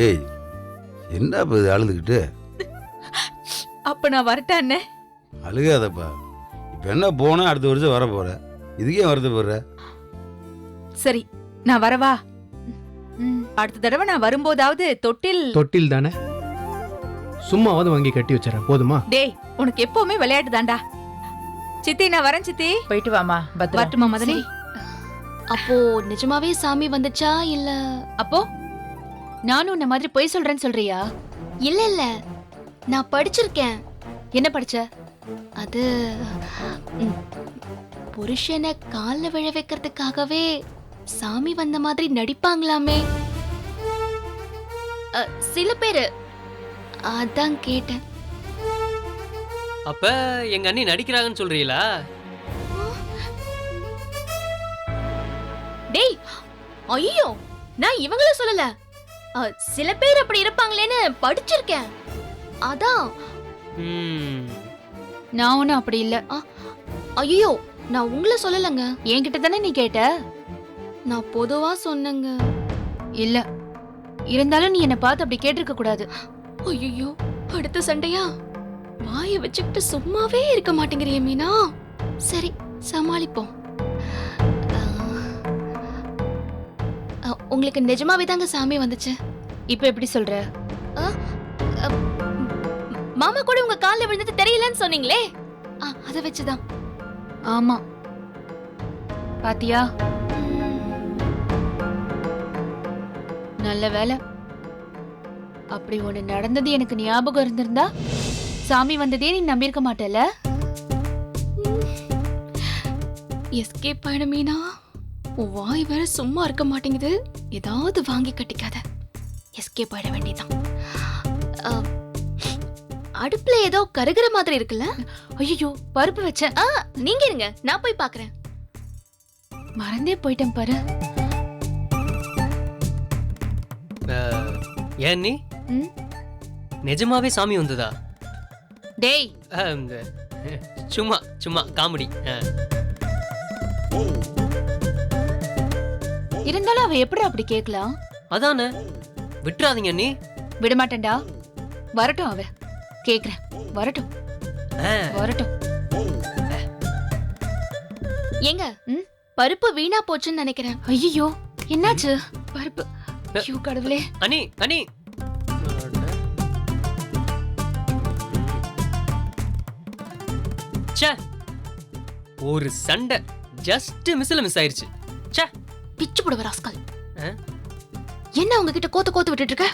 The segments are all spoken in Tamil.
ஏய் என்ன இப்போ இது அழுதுகிட்டு? அப்ப நான் வரட்டா அண்ணே? அழுகாதப்பா. இப்போ என்ன போனா அடுத்த வருஷம் வர போற, இதுக்கே வருத்தப்படுற? சரி நான் வரவா? அடுத்த தடவை நான் வரும்போதாவது தொட்டில் தானே, சும்மாவது வாங்கி கட்டி வச்சுறேன் போதுமா? டேய் உனக்கு எப்பவுமே விளையாட்டு தான்டா. சித்தி நான் வரேன் சித்தி. போயிட்டு வாமா. வரட்டுமா மதனி? அப்போ நிஜமாவே சாமி வந்துச்சா இல்ல? அப்போ நானும் உன்ன மாதிரி பொய் சொல்றேன்னு சொல்றியா? இல்ல இல்ல, நான் படிச்சிருக்கேன். என்ன படிச்ச? அது புருஷனை கால்ல விழ வைக்கிறதுக்காகவே சாமி வந்த மாதிரி நடிப்பாங்களாமே சில பேரு, அதான் கேட்டேன். அப்ப எங்க அண்ணி நடிக்கிறாங்கன்னு சொல்றீங்களா? டேய் ஐயோ, நான் இவங்கள சொல்லல. சில பேர் அப்படி இருப்பாங்களேன்னு படிச்சிருக்கேன், அதான். நான் ஒன்னும் அப்படி இல்ல. ஐயோ, நான் உங்களை சொல்லலங்க. என்கிட்ட தானே நீ கேட்ட. நான் பொதுவா சொன்னேங்க. இல்ல, இருந்தாலும் நீ என்ன பார்த்து அப்படி கேட்டிருக்க கூடாது. ஐயோ, அடுத்த சண்டையா? வாயை வச்சுக்கிட்டு சும்மாவே இருக்க மாட்டேங்கிறிய மீனா. சரி சமாளிப்போம். உங்களுக்கு நிஜமாவே தாங்க சாமி வந்துச்சு. இப்ப எப்படி சொல்ற? மாமா கூட உங்க கால்ல விழுந்தது தெரியலன்னு சொன்னீங்களே, அத வச்சுதான். ஆமா பாத்தியா, நல்ல வேலை. அப்படி ஒண்ணு நடந்தது எனக்கு ஞாபகம் இருந்திருந்தா சாமி வந்ததே நீ நம்பியிருக்க மாட்டல. எஸ்கேப் ஆயிட மீனா. உன் வாய் வேற சும்மா இருக்க மாட்டேங்குது. ஏதாவது வாங்கி கட்டிக்காத. எஸ்கேப் ஆயிட வேண்டியதான். அடுப்புல ஏதோ கருகிற மாதிரி இருக்குல்ல? ஐயோ, பருப்பு வச்சேன். நீங்க இருங்க, நான் போய் பாக்குறேன். மறந்தே போயிட்டேன் பாரு. ஏன் நீ நிஜமாவே சாமி வந்ததா? டேய் சும்மா சும்மா காமெடி. இருந்தாலும் அவ எப்படி அப்படி கேட்கலாம்? அதானே, விட்டுறாதீங்க நீ. விடமாட்டேன்டா. வரட்டும், அவ கேக்குறேன். வரட்டும் வரட்டும். ஏங்க, பருப்பு வீணா போச்சுன்னு நினைக்கிறேன். ஐயோ, என்னாச்சு? பருப்பு. ஐயோ கடவுளே. அனி அனி, ஒரு சண்டை ஜஸ்ட் மிஸ்ல மிஸ் ஆயிருச்சு. பிச்சு போடுவ ராஸ்கல். என்ன உங்ககிட்ட கோத்து விட்டுட்டு இருக்க?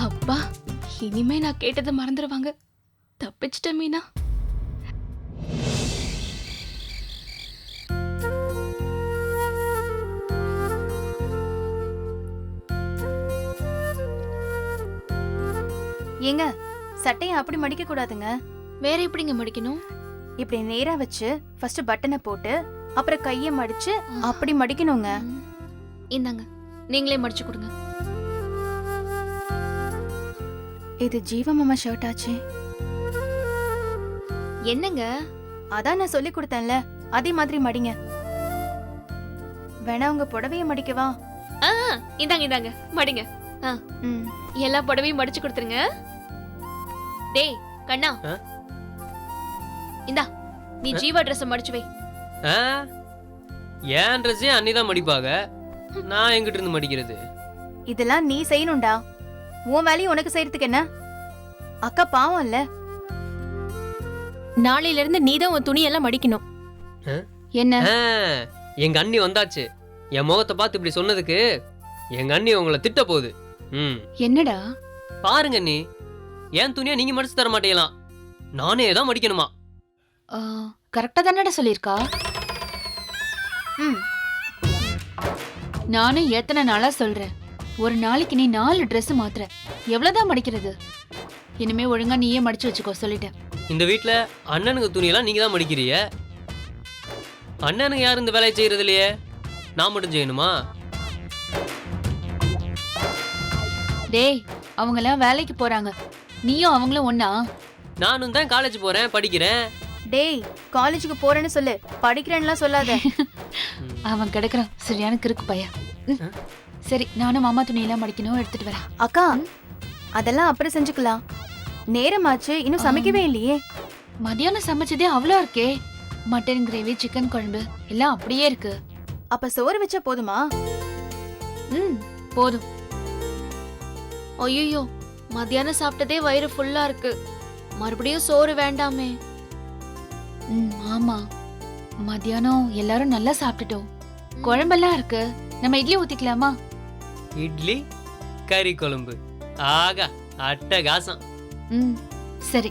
அப்பா, இனிமே நான் கேட்டதை மறந்துடுவாங்க. தப்பிச்சிட்டேன் மீனா. ஏங்க, சட்டையை அப்படி மடிக்க கூடாதுங்க. வேற எப்படிங்க மடிக்கணும்? இப்படி நேரா வச்சு ஃபர்ஸ்ட் பட்டனை போட்டு அப்புறம் கையை மடிச்சு அப்படி மடிக்கணுங்க. இந்தாங்க, நீங்களே மடிச்சு கொடுங்க. இது ஜீவமாமா ஷர்ட் ஆச்சு. என்னங்க? அதான் நான் சொல்லி கொடுத்தேன்ல, அதே மாதிரி மடிங்க. வேணா உங்க புடவைய மடிக்கவா? இந்தாங்க மடிங்க. எல்லா புடவையும் மடிச்சு கொடுத்துருங்க. டேய் கண்ணா, இந்தா நீ ஜீவா ட்ரெஸ் மடிச்சு வை. ஏன் ட்ரெஸ்ஸே அன்னிதான் மடிப்பாங்க, நான் எங்கிட்ட இருந்து மடிக்கிறது? இதெல்லாம் நீ செய்யணும்டா. உன் வேலையும் உனக்கு செய்யறதுக்கு என்ன? அக்கா பாவம் இல்ல. நாளையில இருந்து நீதான் உன் துணியெல்லாம் மடிக்கணும். என்ன? எங்க அண்ணி வந்தாச்சு. என் முகத்தை பார்த்து இப்படி சொன்னதுக்கு எங்க அண்ணி உங்களை திட்ட போகுது. என்னடா? பாருங்க அண்ணி, என் துணியை நீங்க மடிச்சு தர மாட்டீங்களாம், நானே தான் மடிக்கணுமா? கரெக்டா தானடா சொல்லிருக்கா? நானும் எத்தனை நாளா சொல்றேன், ஒரு நாளைக்கு நீ 4 Dress மாத்துற, எவ்வளவுதான் மடிக்கிறது? இனிமே ஒழுங்கா நீயே மடிச்சு வச்சுக்கோ சொல்லிட்டேன். இந்த வீட்டுல அண்ணனுக்கு துணியெல்லாம் நீங்க தான் மடிக்கிறீங்க. அண்ணனுக்கு யாரும் இந்த வேலையை செய்யறது இல்லையே, நான் மட்டும் செய்யணுமா? டேய், அவங்க எல்லாம் வேலைக்கு போறாங்க, நீயும் அவங்களும் ஒண்ணா? நானும் தான் காலேஜ் போறேன், படிக்கிறேன். டேய் காலேஜுக்கு போறேன்னு சொல்லு, படிக்கிறேன்னுலாம் சொல்லாத. அவன் கிடக்குறான் சரியான கிறுக்கு பையன். சரி நானும் மாமா துணியெல்லாம் மடிக்கணும், எடுத்துட்டு வரேன். அக்கா அதெல்லாம் அப்புறம் செஞ்சுக்கலாம். நேரமாச்சு, இன்னும் சமைக்கவே இல்லையே. மதியானம் சமைச்சதே அவ்வளோ இருக்கே. மட்டன் கிரேவி, சிக்கன் குழம்பு எல்லாம் அப்படியே இருக்கு. அப்ப சோறு வச்சா போதுமா? போதும். ஐயோ, மத்தியானம் சாப்பிட்டதே வயிறு ஃபுல்லா இருக்கு. மறுபடியும் சோறு வேண்டாமே. ஆமா, மத்தியானம் எல்லாரும் நல்லா சாப்பிட்டுட்டோம். குழம்பெல்லாம் இருக்கு, நம்ம இட்லி ஊத்திக்கலாமா? இட்லி கறி குழம்பு, ஆகா அட்டகாசம். சரி.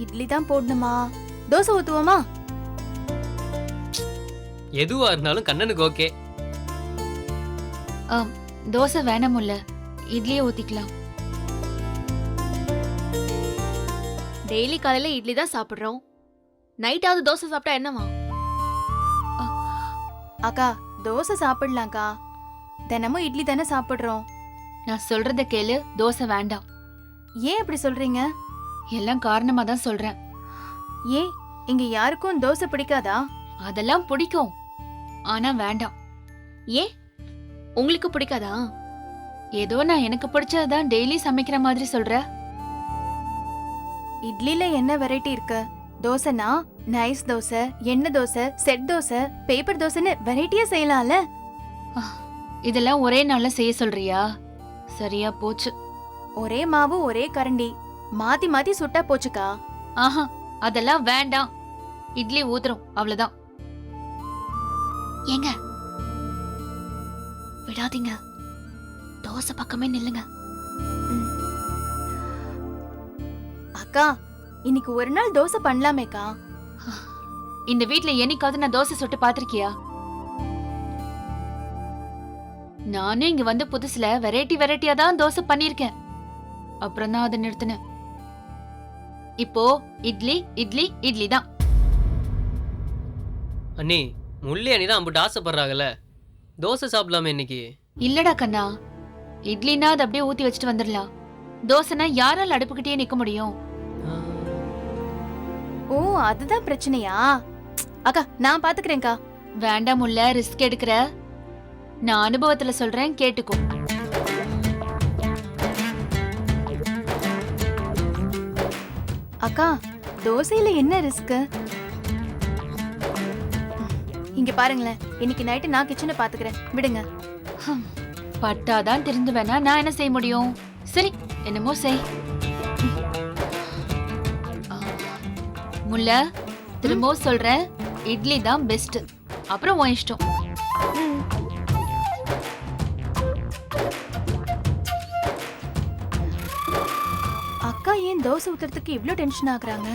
இட்லி தான் போடணுமா? தோசை ஊத்துவோமா? எதுவா இருந்தாலும் கண்ணனுக்கு ஓகே. தோசை வேணாமுல்ல, இட்லியே ஊத்திக்கலாம். டெய்லி காலையில இட்லி தான் சாப்பிடுறோம். நைட்டாவது தோசை சாப்பிட்டா என்னவா? அக்கா தோசை சாப்பிடலாம்க்கா, தினமும் இட்லி தானே சாப்பிடுறோம். நான் சொல்றத கேளு, தோசை வேண்டாம். ஏன் அப்படி சொல்றீங்க? எல்லாம் காரணமா தான் சொல்றேன். ஏன் இங்க யாருக்கும் தோசை பிடிக்காதா? அதெல்லாம் பிடிக்கும், ஆனா வேண்டாம். ஏன் உங்களுக்கு பிடிக்காதா? ஏதோ நான் எனக்கு பிடிச்சதான் டெய்லி சமைக்கிற மாதிரி சொல்ற. இட்லில என்ன வெரைட்டி இருக்கு? தோசைனா நைஸ் தோசை, எண்ணெய் தோசை, செட் தோசை, பேப்பர் தோசைன்னு வெரைட்டியா செய்யலாம்ல. இதெல்லாம் ஒரே நாள்ல செய்ய சொல்றியா? சரியா போச்சு. ஒரே மாவு ஒரே கரண்டி, மாத்தி மாத்தி சுட்டா போச்சுக்கா. ஆஹா, அதெல்லாம் வேண்டாம். இட்லி ஊத்துறோம், அவ்வளவுதான். ஏங்க விடாதீங்க, தோசை பக்கமே நில்லுங்க. அக்கா இன்னைக்கு ஒரு நாள் தோசை பண்ணலாமேக்கா. இந்த வீட்ல என்னைக்காவது நான் தோசை சுட்டு பாத்திருக்கியா? நானும் இங்க வந்து புதுசுல வெரைட்டியா தான் தோசை பண்ணிருக்கேன். அப்புறம் தான் அதை நிறுத்தினேன். இப்போ இட்லி இட்லி இட்லி தான். அண்ணி முள்ளி அண்ணி தான் அம்பிட்டு ஆசைப்படுறாங்கல்ல, தோசை சாப்பிடலாமே இன்னைக்கு. இல்லடா கண்ணா, இட்லினா அதை அப்படியே ஊத்தி வச்சுட்டு வந்துடலாம். தோசைனா யாரால அடுப்புக்கிட்டே நிக்க முடியும்? ஓ அதுதான் பிரச்சனையா? அக்கா நான் பாத்துக்கிறேன்க்கா. வேண்டாம் முல்ல, ரிஸ்க் எடுக்கிற. நான் அனுபவத்துல சொல்றேன், கேட்டுக்கோ. அக்கா தோசையில என்ன ரிஸ்க்? இங்க பாருங்களேன், இன்னைக்கு நைட்டு நான் கிச்சனை பாத்துக்கிறேன், விடுங்க. பட்டாதான் திருந்து வேணா நான் என்ன செய்ய முடியும்? சரி என்னமோ செய். முல்ல, திரும்பவும் சொல்றேன், இட்லி தான் பெஸ்ட். அப்புறம் உன் இஷ்டம். அக்கா ஏன் தோசை ஊத்துறதுக்கு இவ்ளோ டென்ஷன் ஆகுறாங்க?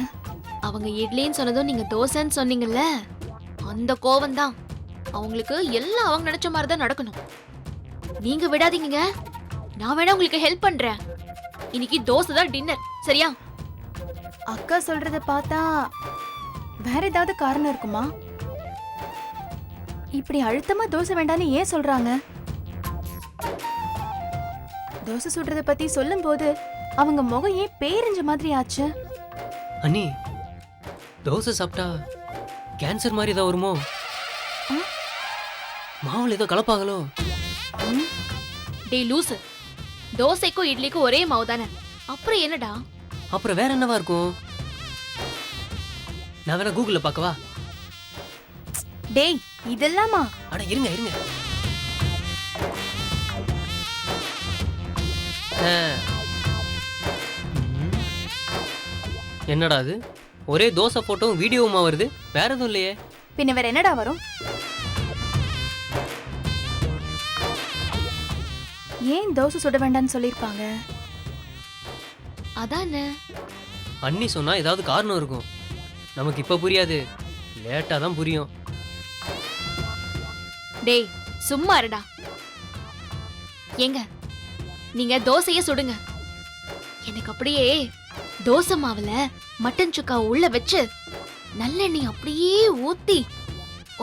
அவங்க இட்லின்னு சொன்னதும் நீங்க தோசைன்னு சொன்னீங்கல்ல, அந்த கோவம் தான். அவங்களுக்கு எல்லாம் அவங்க நினைச்ச மாதிரி தான் நடக்கணும். நீங்க விடாதீங்க, நான் வேணா உங்களுக்கு ஹெல்ப் பண்றேன். இன்னைக்கு தோசை தான் டின்னர், சரியா? அக்கா சொல்றத பார்த்தா வேற ஏதாவது காரணம் இருக்குமா? இப்படி அழுத்தமா தோசை வேண்டான்னு ஏன் சொல்றாங்க? தோசை சுடுறத பத்தி சொல்லும் போது அவங்க முகம் ஏன் பேரஞ்ச மாதிரி ஆச்சு? அண்ணி தோசை சாப்பிட்டா கேன்சர் மாதிரி ஏதோ வருமோ? மாவுல ஏதோ கலப்பாங்களோ? டேய் லூசு, தோசைக்கும் இட்லிக்கும் ஒரே மாவு தானே, அப்புறம் என்னடா? அப்புறம் வேற என்னவா இருக்கும்? நான் வேணா கூகுள்ல பார்க்கவா? டேய் இதெல்லாமா? அட இருங்க இருங்க. என்னடா அது, ஒரே தோசை போட்டோம் வீடியோவுமா வருது, வேற எதுவும் இல்லையே. பின்ன வேற என்னடா வரும்? ஏன் தோசை சுட வேண்டாம்னு சொல்லிருப்பாங்க? அதானே. அண்ணி சொன்னா ஏதாவது காரணம் இருக்கும். நமக்கு இப்ப புரியாது, லேட்டா தான் புரியும். டேய் சும்மா இருடா. ஏங்க நீங்க தோசையே சுடுங்க, எனக்கு அப்படியே தோசை மாவுல மட்டன் சுக்கா உள்ள வச்சு நல்லெண்ணெய் அப்படியே ஊத்தி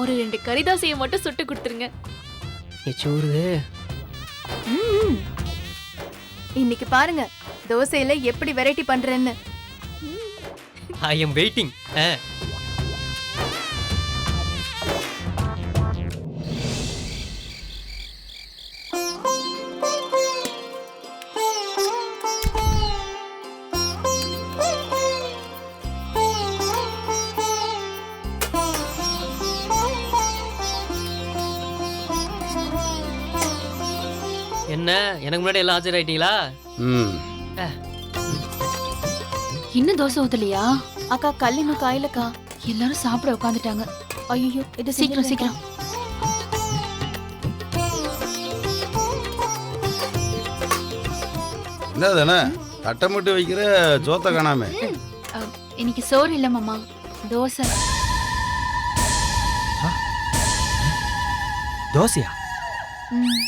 ஒரு 2 கறி தோசையை மட்டும் சுட்டு கொடுத்துருங்க. எச்சூருது. இன்னைக்கு பாருங்க தோசையில எப்படி வெரைட்டி பண்றேன்னு. I am waiting. ஆ. என்ன எனக்கு முன்னாடி எல்லாம் ஆச்சரியாயிட்டீங்களா? ம் இன்னும் தோசை ஊத்தலையா? அக்கா கல் இன்னும் காயலக்கா. எல்லாரும் சாப்பிட உட்காந்துட்டாங்க. ஐயோ இது சீக்கிரம் சீக்கிரம். என்னதானே தட்டை மட்டும் வைக்கிற சோத்தை காணாம. இன்னைக்கு சோறு இல்ல மாமா, தோசை. தோசையா? ம்.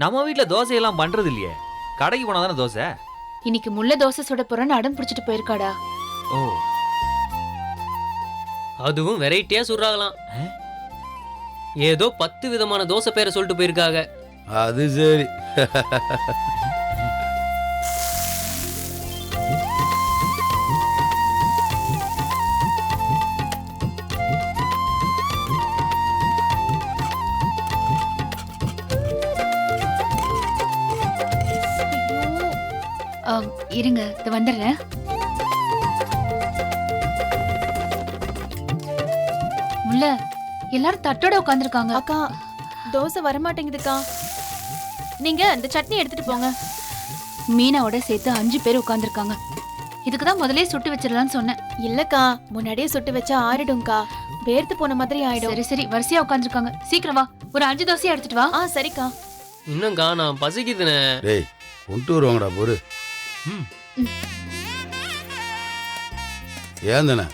நம்ம வீட்ல தோசையெல்லாம் பண்றது இல்லையே. கடைக்கு போனா தானே தோசை. இன்னைக்கு முள்ள தோசை சுட போறேன்னு அடம் பிடிச்சிட்டு போயிருக்காடா. ஓ, அதுவும் வெரைட்டியா சுடுறாங்களாம். ஏதோ 10 விதமான தோசை பேரை சொல்லிட்டு போயிருக்காங்க. அது சரி. இருங்க, இத வந்துடுறேன். முள்ள எல்லாரும் தட்டோட உட்காந்துருக்காங்க. அக்கா தோசை வரமாட்டேங்குதுக்கா. நீங்க அந்த சட்னி எடுத்துட்டு போங்க. மீனாவோட சேர்த்து 5 பேர் உட்காந்துருக்காங்க. இதுக்கு தான் முதலே சுட்டு வச்சிடலாம்னு சொன்னேன். இல்லக்கா முன்னாடியே சுட்டு வச்சா ஆறிடும்க்கா. வேர்த்து போன மாதிரி ஆயிடும். சரி சரி, வரிசையா உட்காந்துருக்காங்க. சீக்கிரம் வா, ஒரு 5 தோசையா எடுத்துட்டு வா. சரிக்கா. இன்னும் காணோம், பசிக்குதுனே. டேய் கொண்டு வருவாங்கடா பொறு. ஏன் தானே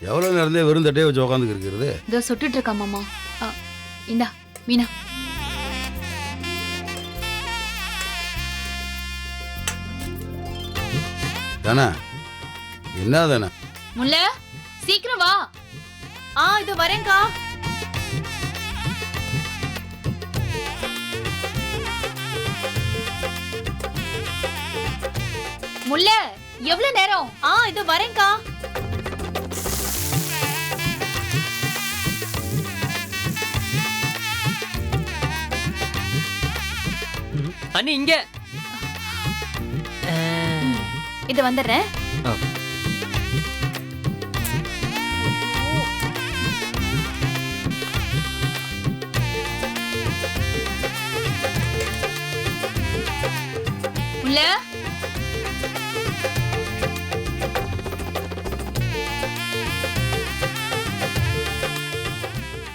எவ்வளோ நேரந்தே வெறும் தட்டையே வச்சு உட்காந்துக்கு இருக்கிறது? இதோ சுட்டுட்டு இருக்கா மாமா. இந்தா மீனா. தானே என்ன தானே? முள்ள சீக்கிரம் வா. இது வரேன்க்கா. முள்ள எவ்வளவு நேரம்? இது வரேன்க்கா. அண்ணி இங்க. இது வந்துடுறேன். முள்ள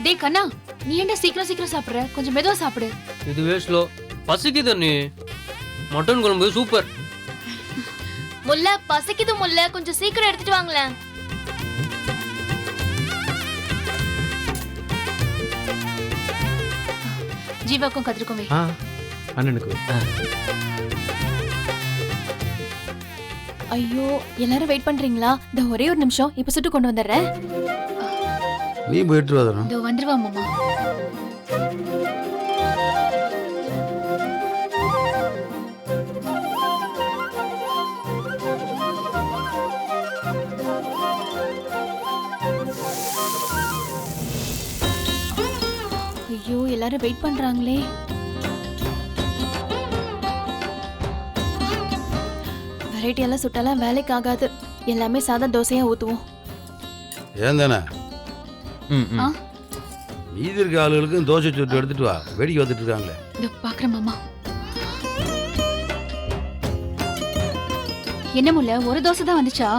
டேய் கண்ணா, நீ என்ன சீக்கிரம் சீக்கிரம் சாப்பிடுற? கொஞ்சம் மெதுவா சாப்பிடு. இதுவே ஸ்லோ. பசிக்குது அண்ணி. மட்டன் குழம்பு சூப்பர். முல்ல பசிக்குது முல்ல, கொஞ்சம் சீக்கிரம் எடுத்துட்டு வாங்களேன். ஜீவாக்கும் கத்திருக்கும் வை. அண்ணனுக்கு. ஐயோ எல்லாரும் வெயிட் பண்றீங்களா? இந்த ஒரே ஒரு நிமிஷம், இப்ப சுட்டு கொண்டு வந்துடுறேன். நீ போயிட்டு வரணும். இதோ வந்துருவா மாமா. ஐயோ எல்லாரும் வெயிட் பண்றாங்களே. வெரைட்டி எல்லாம் சுட்டாலாம் வேலைக்கு ஆகாது. எல்லாமே சாதா தோசையா ஊத்துவோம். ஏன் தானே ம், ம். ஆ? மீதி இருக்க ஆளுகளுக்கும் தோசை சுட்டு எடுத்துட்டு வா. வேடிக்கை வந்துட்டு இருக்காங்களே. இதோ பாக்குறேன் மாமா. என்ன முல்ல, ஒரு தோசை தான் வந்துச்சா?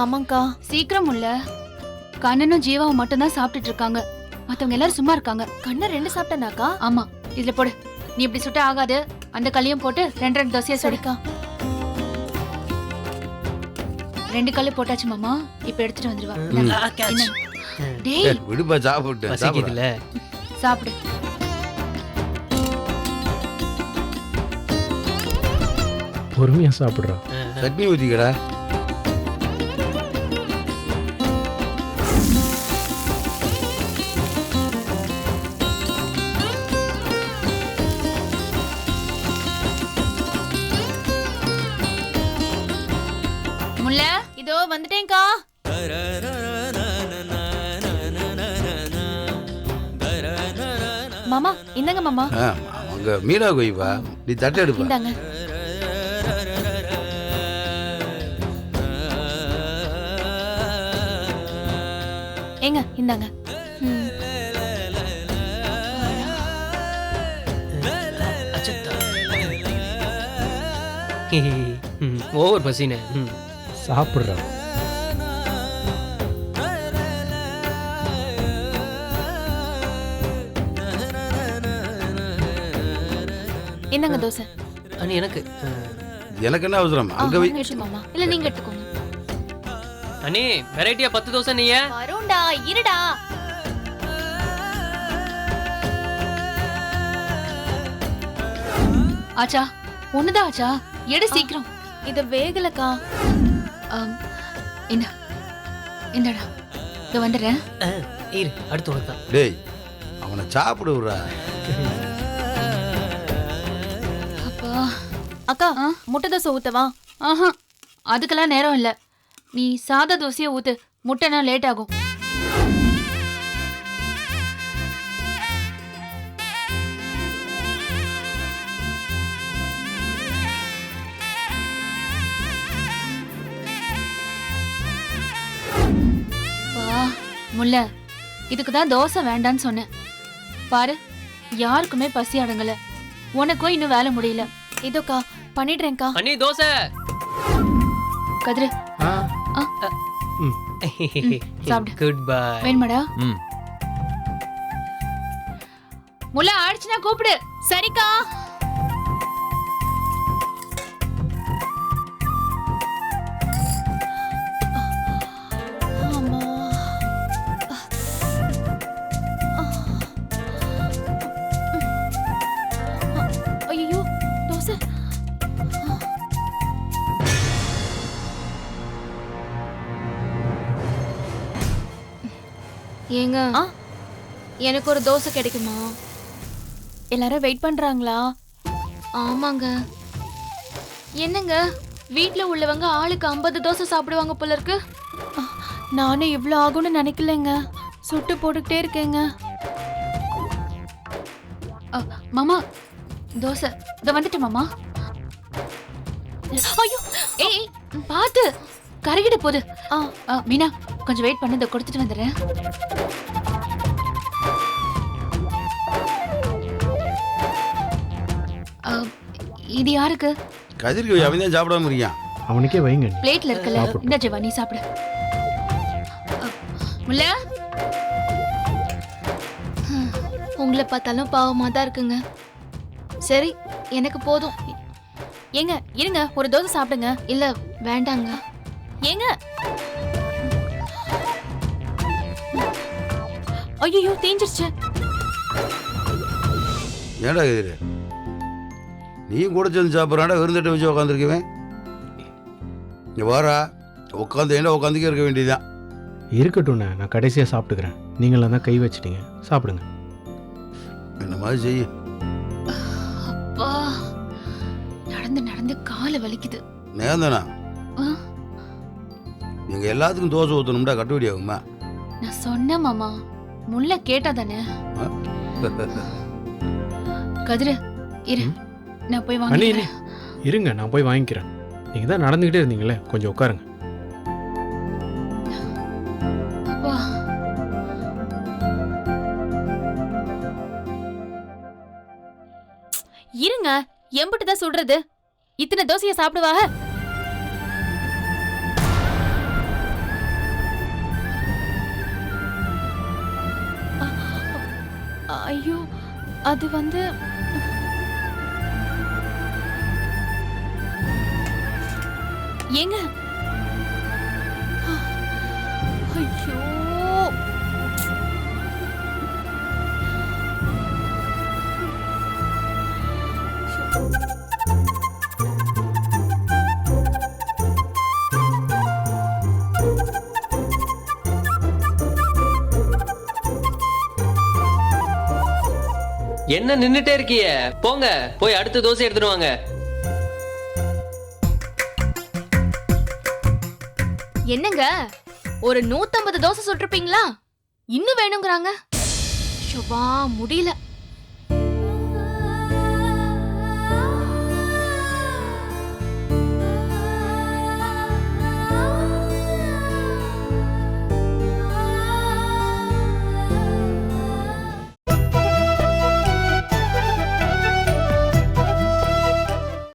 ஆமாங்கக்கா. சீக்கிரம் முல்ல. கண்ணனும் ஜீவாவும் மட்டும் தான் சாப்பிட்டுட்டு இருக்காங்க. மத்தவங்க எல்லாரும் சும்மா இருக்காங்க. கண்ணை 2 சாப்பிட்டனாக்கா? ஆமா, இதுல போடு. நீ இப்படி சுட்ட ஆகாது. அந்த கல்லையும் போட்டு 2 தோசையா சுடு. சரிக்கா. 2 கல்லு போட்டாச்சு மாமா. இப்ப எடுத்துட்டு வந்துருவா. ம். என்ன? டேய் விடுப்பா சாப்பிட்டு பசிக்குதுல. சாப்பிடு. பொறுமையா சாப்பிடுறான். சட்னி ஊற்றிக்கடா. முல்ல இதோ வந்துட்டேன்க்கா. மாமா இந்தாங்க மாமா. அவங்க மீனா கொய்வா, நீ தட்டை எடுப்பா. இந்தாங்க. ஏங்க இந்தாங்க. ஓவர் பசினே. சாப்பிட்றேன். என்னங்க தோசை? அண்ணி எனக்கு. எனக்கு என்ன அவசரம்? அங்க வை. எடுத்து மாமா. இல்ல நீங்க எடுத்துக்கோங்க. அண்ணி வெரைட்டியா 10 தோசை நீங்க. வருண்டா இருடா. ஆச்சா ஒண்ணுதான் ஆச்சா, எடு சீக்கிரம். இது வேகலக்கா. என்ன என்னடா இத வந்துடுறேன். இரு அடுத்து உனக்கு தான். டேய் அவனை சாப்பிடு விடுறா. அப்பா அக்கா முட்டை தோசை ஊத்தவா? ஆஹா அதுக்கெல்லாம் நேரம் இல்ல. நீ சாதா தோசையை ஊத்து, முட்டைனா லேட் ஆகும். முல்ல இதுக்கு தான் தோசை வேண்டான்னு சொன்னேன். பாரு யாருக்குமே பசி அடங்கல, உனக்கும் இன்னும் வேலை முடியல. இதோக்கா பண்ணிடுறேன்க்கா. அண்ணி தோசை. கதிரு சாப்பிடு. Good bye. வேணுமாடா? ம். முல்ல ஆயிடுச்சுன்னா கூப்பிடு. சரிக்கா. ஐயோ தோசை. ஏங்க எனக்கு ஒரு தோசை கிடைக்குமா? எல்லாரும் வெயிட் பண்றாங்களா? ஆமாங்க. என்னங்க வீட்ல உள்ளவங்க ஆளுக்கு 50 தோசை சாப்பிடுவாங்க போல இருக்கு. நானும் இவ்ளோ ஆகும்னு நினைக்கலங்க. சுட்டு போட்டுக்கிட்டே இருக்கேங்க. மாமா தோசை இத வந்துட்டு மாமா. ஐயோ ஏய் பாத்து கருகிட போகுது. மீனா கொஞ்சம் வெயிட் பண்ணி இத கொடுத்துட்டு வந்துடுறேன். இது யாருக்கு? கதிர்க்கு அவன் தான் சாப்பிடாம இருக்கான். அவனுக்கே வைங்க. பிளேட்ல இருக்கல. இந்த ஜெவா நீ சாப்பிடு. முல்ல உங்களை பார்த்தாலும் பாவமா தான் இருக்குங்க. சரி எனக்கு போதும். ஏங்க இருங்க ஒரு தோசை சாப்பிடுங்க. இல்ல வேண்டாங்க. ஏங்க ஐயோ தீஞ்சிருச்சு. ஏடா கதிர், நீயும் கூட சேர்ந்து சாப்பிட்றாடா. விருந்தட்டை வச்சு உட்காந்துருக்குவேன். இங்கே வாரா, உட்காந்து ஏன்னா உட்காந்துக்கே இருக்க வேண்டியதுதான். இருக்கட்டும்ண்ணே, நான் கடைசியாக சாப்பிட்டுக்கிறேன். நீங்களாம் தான் கை வச்சிட்டீங்க, சாப்பிடுங்க. என்ன மாதிரி செய்ய. அப்பா நடந்து நடந்து காலை வலிக்குது. நேர்ந்தானா ஆ, எங்கள் எல்லாத்துக்கும் தோசை ஊற்றணும்டா, கட்டுப்படி ஆகுமா? நான் சொன்ன மாமா, முல்ல கேட்டா தானே. கதிரு இரு, நான் போய் அண்ணி வாங்க. இருங்க, நான் போய் வாங்கிக்கிறேன். நீங்கள் தான் நடந்துக்கிட்டே இருந்தீங்களே, கொஞ்சம் உட்காருங்க. அப்பா இருங்க எம்பிட்டு தான் சுடுறது? இத்தனை தோசையை சாப்பிடுவாங்க? ஐயோ அது வந்து ஏங்க ஐயோ என்ன நின்னுட்டே இருக்கிய? போங்க போய் அடுத்த தோசை எடுத்துட்டு வாங்க. என்னங்க ஒரு 150 தோசை சுட்டிருப்பீங்களா? இன்னும் வேணுங்கிறாங்க. ஷோபா முடியல.